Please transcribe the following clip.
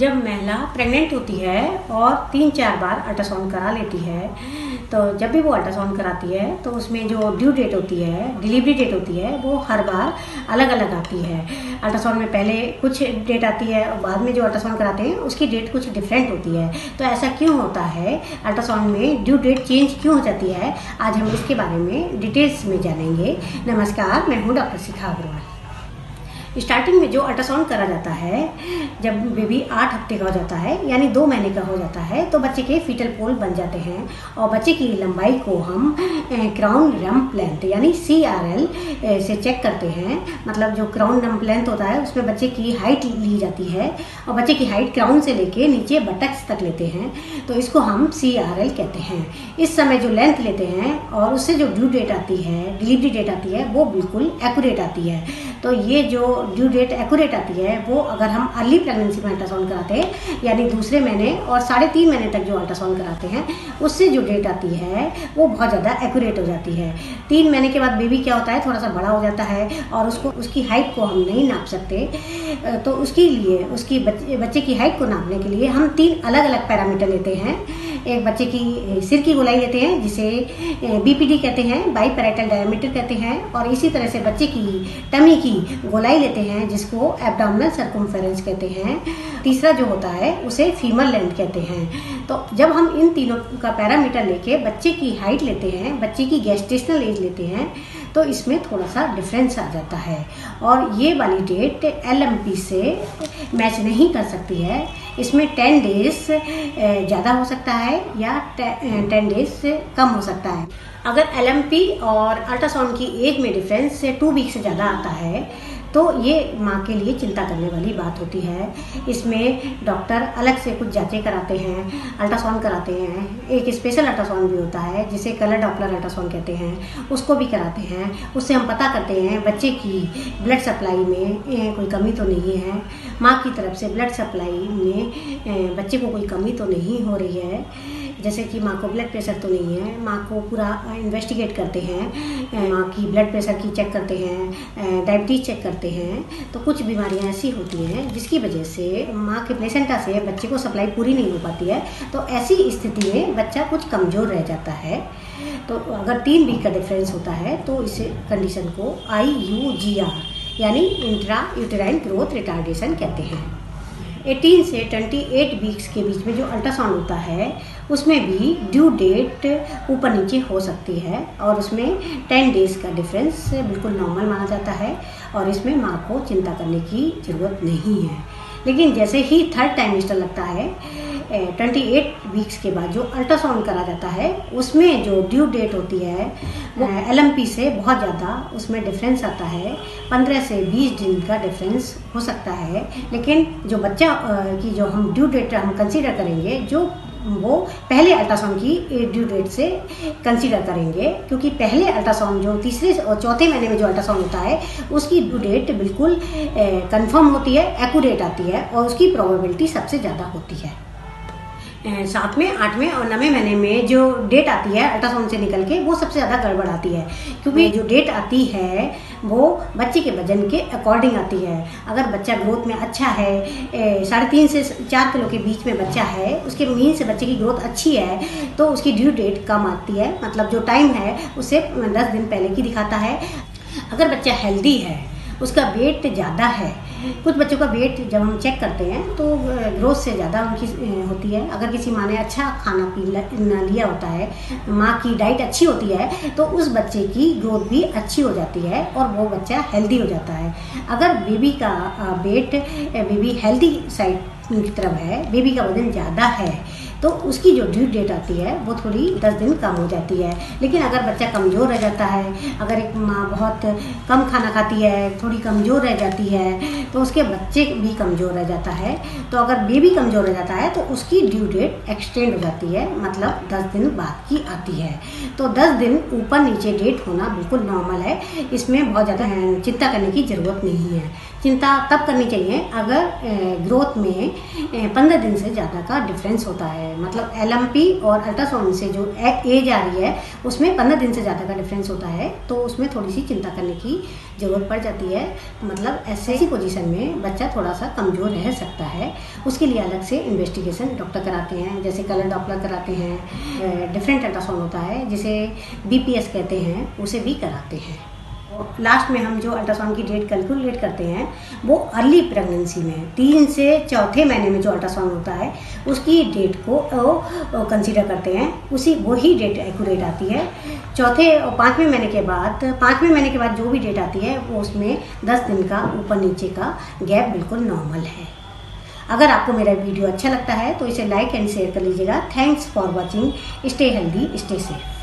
जब महिला प्रेग्नेंट होती है और 3-4 बार अल्ट्रासाउंड करा लेती है, तो जब भी वो अल्ट्रासाउंड कराती है तो उसमें जो ड्यू डेट होती है, डिलीवरी डेट होती है, वो हर बार अलग अलग आती है। अल्ट्रासाउंड में पहले कुछ डेट आती है और बाद में जो अल्ट्रासाउंड कराते हैं उसकी डेट कुछ डिफरेंट होती है। तो ऐसा क्यों होता है, अल्ट्रासाउंड में ड्यू डेट चेंज क्यों हो जाती है, आज हम इसके बारे में डिटेल्स में जानेंगे। नमस्कार, मैं हूँ डॉक्टर शिखा अग्रवाल। स्टार्टिंग में जो अल्ट्रासाउंड करा जाता है, जब बेबी 8 हफ्ते का हो जाता है यानी 2 महीने का हो जाता है, तो बच्चे के फीटल पोल बन जाते हैं और बच्चे की लंबाई को हम क्राउन रम्प लेंथ यानी CRL से चेक करते हैं। मतलब जो क्राउन रम्प लेंथ होता है उसमें बच्चे की हाइट ली जाती है और बच्चे की हाइट क्राउन से लेके नीचे बटक्स तक लेते हैं, तो इसको हम CRL कहते हैं। इस समय जो लेंथ लेते हैं और उससे जो ड्यू डेट आती है, डिलीवरी डेट आती है, वो बिल्कुल एक्यूरेट आती है। तो ये जो ड्यू डेट एक्यूरेट आती है वो अगर हम अर्ली प्रेगनेंसी में अल्ट्रासाउंड कराते हैं यानी दूसरे महीने और 3.5 महीने तक जो अल्ट्रासाउंड कराते हैं, उससे जो डेट आती है वो बहुत ज़्यादा एक्यूरेट हो जाती है। 3 महीने के बाद बेबी क्या होता है, थोड़ा सा बड़ा हो जाता है और उसकी हाइट को हम नहीं नाप सकते, तो उसके लिए उसकी बच्चे की हाइट को नापने के लिए हम 3 अलग अलग पैरामीटर लेते हैं। एक बच्चे की सिर की गोलाई लेते हैं जिसे BPD कहते हैं, बाई पैराइटल डायमीटर कहते हैं, और इसी तरह से बच्चे की टमी की गोलाई लेते हैं जिसको एब्डोमिनल सर्कमफेरेंस कहते हैं। तीसरा जो होता है उसे फीमर लेंथ कहते हैं। तो जब हम इन तीनों का पैरामीटर लेके बच्चे की हाइट लेते हैं, बच्चे की गेस्टेशनल एज लेते हैं, तो इसमें थोड़ा सा डिफरेंस आ जाता है और ये वाली डेट LMP से मैच नहीं कर सकती है। इसमें 10 डेज ज़्यादा हो सकता है या 10 डेज से कम हो सकता है। अगर LMP और अल्ट्रासाउंड की एज में डिफरेंस 2 वीक से ज़्यादा आता है तो ये माँ के लिए चिंता करने वाली बात होती है। इसमें डॉक्टर अलग से कुछ जांचें कराते हैं, अल्ट्रासाउंड कराते हैं। एक स्पेशल अल्ट्रासाउंड भी होता है जिसे कलर डॉपलर अल्ट्रासाउंड कहते हैं, उसको भी कराते हैं। उससे हम पता करते हैं बच्चे की ब्लड सप्लाई में कोई कमी तो नहीं है, माँ की तरफ से ब्लड सप्लाई में बच्चे को कोई कमी तो नहीं हो रही है, जैसे कि माँ को ब्लड प्रेशर तो नहीं है। माँ को पूरा इन्वेस्टिगेट करते हैं, माँ की ब्लड प्रेशर की चेक करते हैं, डायबिटीज़ चेक करते हैं। तो कुछ बीमारियाँ ऐसी होती हैं जिसकी वजह से माँ के प्लेसेंटा से बच्चे को सप्लाई पूरी नहीं हो पाती है, तो ऐसी स्थिति में बच्चा कुछ कमज़ोर रह जाता है। तो अगर 3 वीक का डिफरेंस होता है तो इस कंडीशन को IUGR यानी इंट्रा यूटेराइन ग्रोथ रिटार्डेशन कहते हैं। 18 से 28 वीक्स के बीच में जो अल्ट्रासाउंड होता है उसमें भी ड्यू डेट ऊपर नीचे हो सकती है और उसमें 10 डेज का डिफरेंस बिल्कुल नॉर्मल माना जाता है और इसमें माँ को चिंता करने की ज़रूरत नहीं है। लेकिन जैसे ही 3rd टाइमेस्टर लगता है, 28 वीक्स के बाद जो अल्ट्रासाउंड करा जाता है उसमें जो ड्यू डेट होती है वो LMP से बहुत ज़्यादा उसमें डिफरेंस आता है। 15 से 20 दिन का डिफरेंस हो सकता है। लेकिन जो बच्चा की जो हम ड्यू डेट हम कंसीडर करेंगे, जो वो पहले अल्ट्रासाउंड की ड्यू डेट से कंसीडर करेंगे, क्योंकि पहले अल्ट्रासाउंड जो 3रे और 4थे महीने में जो अल्ट्रासाउंड होता है उसकी ड्यू डेट बिल्कुल कंफर्म होती है, एक्यूरेट आती है और उसकी प्रोबेबिलिटी सबसे ज़्यादा होती है। 7वें, 8वें और 9वें महीने में जो डेट आती है अल्ट्रासाउंड से निकल के, वो सबसे ज़्यादा गड़बड़ आती है, क्योंकि जो डेट आती है वो बच्चे के वजन के अकॉर्डिंग आती है। अगर बच्चा ग्रोथ में अच्छा है, 3.5 से 4 किलो के बीच में बच्चा है, उसके मीन से बच्चे की ग्रोथ अच्छी है, तो उसकी ड्यू डेट कम आती है। मतलब जो टाइम है उससे 10 दिन पहले की दिखाता है। अगर बच्चा हेल्दी है, उसका वेट ज़्यादा है, कुछ बच्चों का वेट जब हम चेक करते हैं तो ग्रोथ से ज़्यादा उनकी होती है। अगर किसी माँ ने अच्छा खाना पीना लिया होता है, माँ की डाइट अच्छी होती है, तो उस बच्चे की ग्रोथ भी अच्छी हो जाती है और वो बच्चा हेल्दी हो जाता है। अगर बेबी का वेट बेबी हेल्दी साइड की तरफ है, बेबी का वजन ज़्यादा है, तो उसकी जो ड्यू डेट आती है वो थोड़ी 10 दिन कम हो जाती है। लेकिन अगर बच्चा कमज़ोर रह जाता है, अगर एक माँ बहुत कम खाना खाती है, थोड़ी कमज़ोर रह जाती है, तो उसके बच्चे भी कमज़ोर रह जाता है। तो अगर बेबी कमज़ोर रह जाता है तो उसकी ड्यू डेट एक्सटेंड हो जाती है, मतलब 10 दिन बाद की आती है। तो 10 दिन ऊपर नीचे डेट होना बिल्कुल नॉर्मल है, इसमें बहुत ज़्यादा चिंता करने की ज़रूरत नहीं है। चिंता तब करनी चाहिए अगर ग्रोथ में 15 दिन से ज़्यादा का डिफरेंस होता है। मतलब LMP और अल्ट्रासाउंड से जो एज आ रही है उसमें 15 दिन से ज़्यादा का डिफरेंस होता है, तो उसमें थोड़ी सी चिंता करने की ज़रूरत पड़ जाती है। मतलब ऐसी पोजीशन में बच्चा थोड़ा सा कमज़ोर रह सकता है। उसके लिए अलग से इन्वेस्टिगेशन डॉक्टर कराते हैं, जैसे कलर डॉपलर कराते हैं, डिफरेंट अल्ट्रासाउंड होता है जिसे BPS कहते हैं, उसे भी कराते हैं। लास्ट में हम जो अल्ट्रासाउंड की डेट कैलकुलेट करते हैं वो अर्ली प्रेगनेंसी में 3 से चौथे महीने में जो अल्ट्रासाउंड होता है उसकी डेट को कंसीडर करते हैं, वही डेट एक्यूरेट आती है। चौथे और 5वें महीने के बाद जो भी डेट आती है वो उसमें 10 दिन का ऊपर नीचे का गैप बिल्कुल नॉर्मल है। अगर आपको मेरा वीडियो अच्छा लगता है तो इसे लाइक एंड शेयर कर लीजिएगा। Thanks for watching. Stay healthy, stay safe.